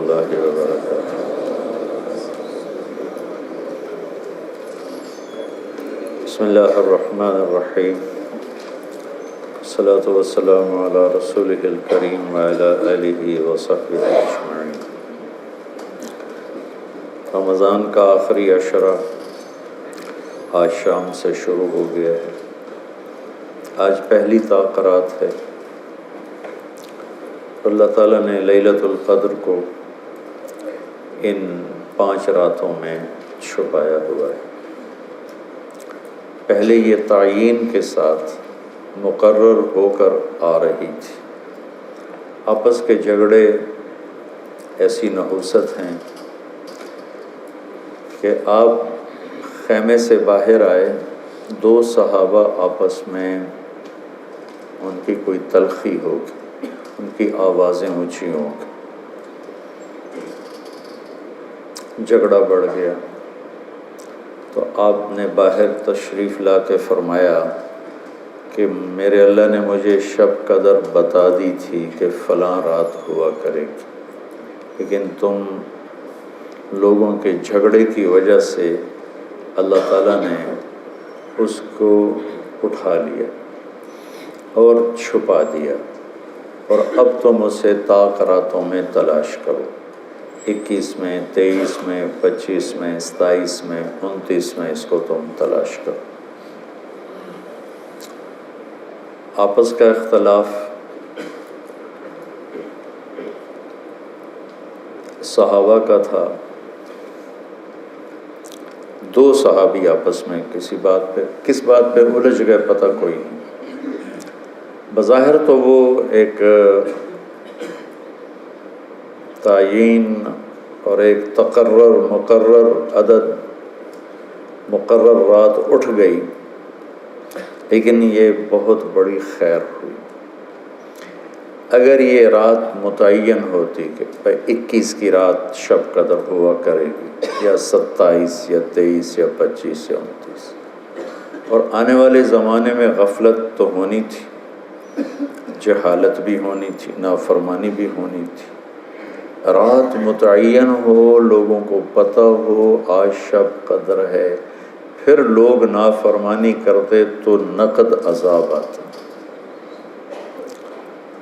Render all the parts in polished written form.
الله وبركاته. بسم الله الرحمن الرحيم. الصلاة والسلام على رسوله الكريم وعلى آله وصحبه أجمعين. رمضان کا آخری عشرہ آج شام سے شروع ہو گیا ہے. آج پہلی تاقرات ہے. اللہ تعالیٰ نے لیلۃ القدر کو ان 5 راتوں میں چھپایا ہوا ہے. پہلے یہ تعیین کے ساتھ مقرر ہو کر آ رہی تھی. آپس کے جھگڑے ایسی نحوست ہیں کہ آپ خیمے سے باہر آئے، 2 صحابہ آپس میں ان کی کوئی تلخی ہوگی، ان کی آوازیں اونچی ہوں گی، جھگڑا بڑھ گیا. تو آپ نے باہر تشریف لا کے فرمایا کہ میرے اللہ نے مجھے شب قدر بتا دی تھی کہ فلاں رات ہوا کرے گی، لیکن تم لوگوں کے جھگڑے کی وجہ سے اللہ تعالیٰ نے اس کو اٹھا لیا اور چھپا دیا، اور اب تم اسے طاق راتوں میں تلاش کرو. 21 میں، 23 میں، 25 میں، 27 میں، 29 میں اس کو تم تلاش کرو. آپس کا اختلاف صحابہ کا تھا. 2 صحابی آپس میں کس بات پہ الجھ گئے پتہ کوئی نہیں. بظاہر تو وہ ایک تعیین اور ایک مقرر عدد، مقرر رات اٹھ گئی، لیکن یہ بہت بڑی خیر ہوئی. اگر یہ رات متعین ہوتی کہ 21 کی رات شب قدر ہوا کرے گی، یا 27 یا 23 یا 25 یا 29، اور آنے والے زمانے میں غفلت تو ہونی تھی، جہالت بھی ہونی تھی، نافرمانی بھی ہونی تھی. رات متعین ہو، لوگوں کو پتہ ہو آج شب قدر ہے، پھر لوگ نافرمانی کرتے تو نقد عذاب آتا.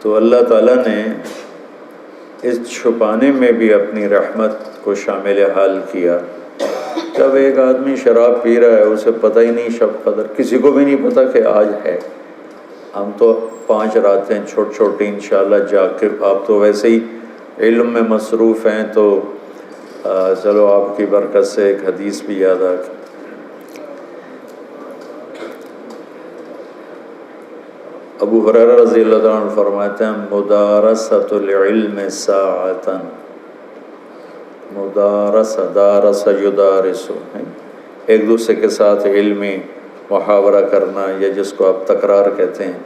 تو اللہ تعالیٰ نے اس چھپانے میں بھی اپنی رحمت کو شامل حال کیا. جب ایک آدمی شراب پی رہا ہے، اسے پتہ ہی نہیں شب قدر، کسی کو بھی نہیں پتہ کہ آج ہے. ہم تو 5 راتیں چھوٹی انشاءاللہ جا کے، آپ تو ویسے ہی علم میں مصروف ہیں، تو چلو آپ کی برکت سے ایک حدیث بھی یاد آ گئی. ابو ہریرہ رضی اللہ عنہ فرماتے ہیں مدارسۃ العلم ساعتاً، دارس یدارس، ایک دوسرے کے ساتھ علمی محاورہ کرنا، یا جس کو آپ تکرار کہتے ہیں.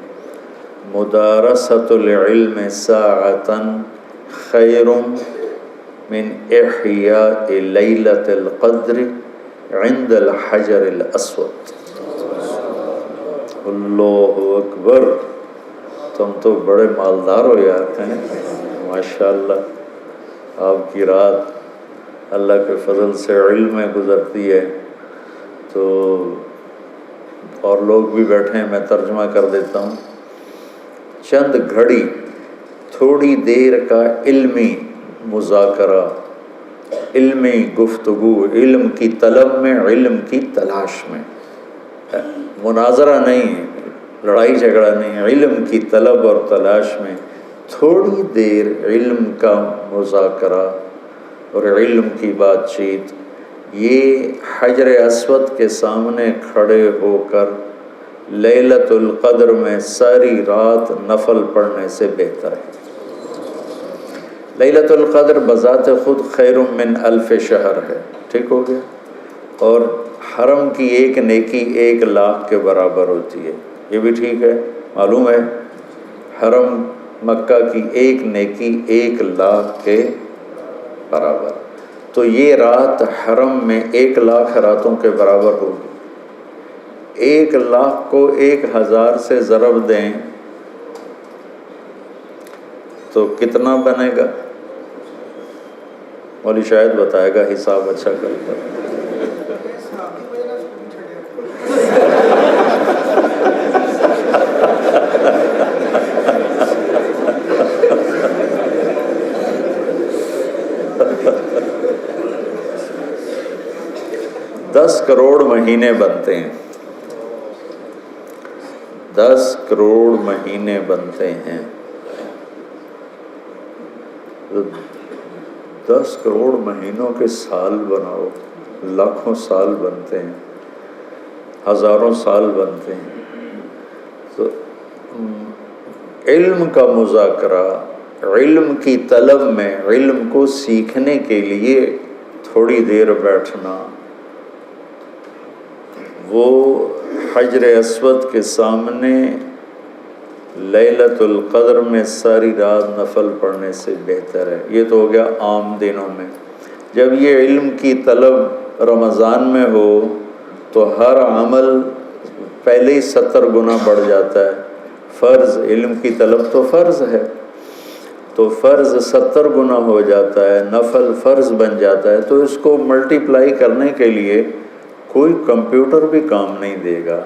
مدارسۃ العلم ساعتاً خیر من احیاء لیلۃ القدر عند الحجر الاسود. اللہ اکبر، تم تو بڑے مالدار ہو یار ہیں، ماشاءاللہ. آپ کی رات اللہ کے فضل سے علم میں گزرتی ہے. تو اور لوگ بھی بیٹھے ہیں، میں ترجمہ کر دیتا ہوں. چند گھڑی، تھوڑی دیر کا علمی مذاکرہ، علمی گفتگو، علم کی طلب میں، علم کی تلاش میں، مناظرہ نہیں، لڑائی جھگڑا نہیں، علم کی طلب اور تلاش میں تھوڑی دیر علم کا مذاکرہ اور علم کی بات چیت، یہ حجر اسود کے سامنے کھڑے ہو کر لیلۃ القدر میں ساری رات نفل پڑھنے سے بہتر ہے. لیلۃ القدر بذات خود خیر من 1000 شہر ہے. ٹھیک ہو گیا؟ اور حرم کی ایک نیکی 1,00,000 کے برابر ہوتی ہے. یہ بھی ٹھیک ہے، معلوم ہے. حرم مکہ کی ایک نیکی 1,00,000 کے برابر. تو یہ رات حرم میں 1,00,000 راتوں کے برابر ہوگی. 1,00,000 کو 1,000 سے ضرب دیں تو کتنا بنے گا؟ مولوی شاید بتائے گا حساب اچھا کر کر. دس کروڑ مہینے بنتے ہیں, 10 کروڑ مہینے بنتے ہیں. 10 کروڑ مہینوں کے سال بناؤ, لاکھوں سال بنتے ہیں, ہزاروں سال بنتے ہیں. تو علم کا مذاکرہ, علم کی طلب میں, علم کو سیکھنے کے لیے تھوڑی دیر بیٹھنا, وہ حجر اسود کے سامنے لیلۃ القدر میں ساری رات نفل پڑھنے سے بہتر ہے. یہ تو ہو گیا عام دنوں میں. جب یہ علم کی طلب رمضان میں ہو تو ہر عمل پہلے ہی 70 گنا بڑھ جاتا ہے. فرض, علم کی طلب تو فرض ہے, تو فرض 70 گنا ہو جاتا ہے, نفل فرض بن جاتا ہے. تو اس کو ملٹیپلائی کرنے کے لیے کوئی کمپیوٹر بھی کام نہیں دے گا.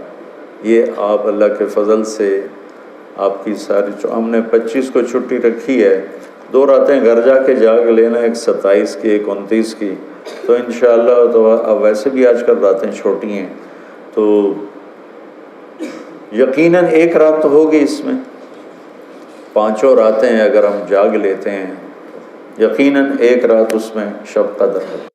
یہ آپ اللہ کے فضل سے آپ کی ساری, ہم نے 25 کو چھٹی رکھی ہے, 2 راتیں گھر جا کے جاگ لینا, ایک 27 کی ایک 29 کی, تو انشاءاللہ. تو اب ویسے بھی آج کل راتیں چھوٹی ہیں, تو یقیناً ایک رات تو ہوگی اس میں. 5 راتیں اگر ہم جاگ لیتے ہیں, یقیناً ایک رات اس میں شب قدر ہے.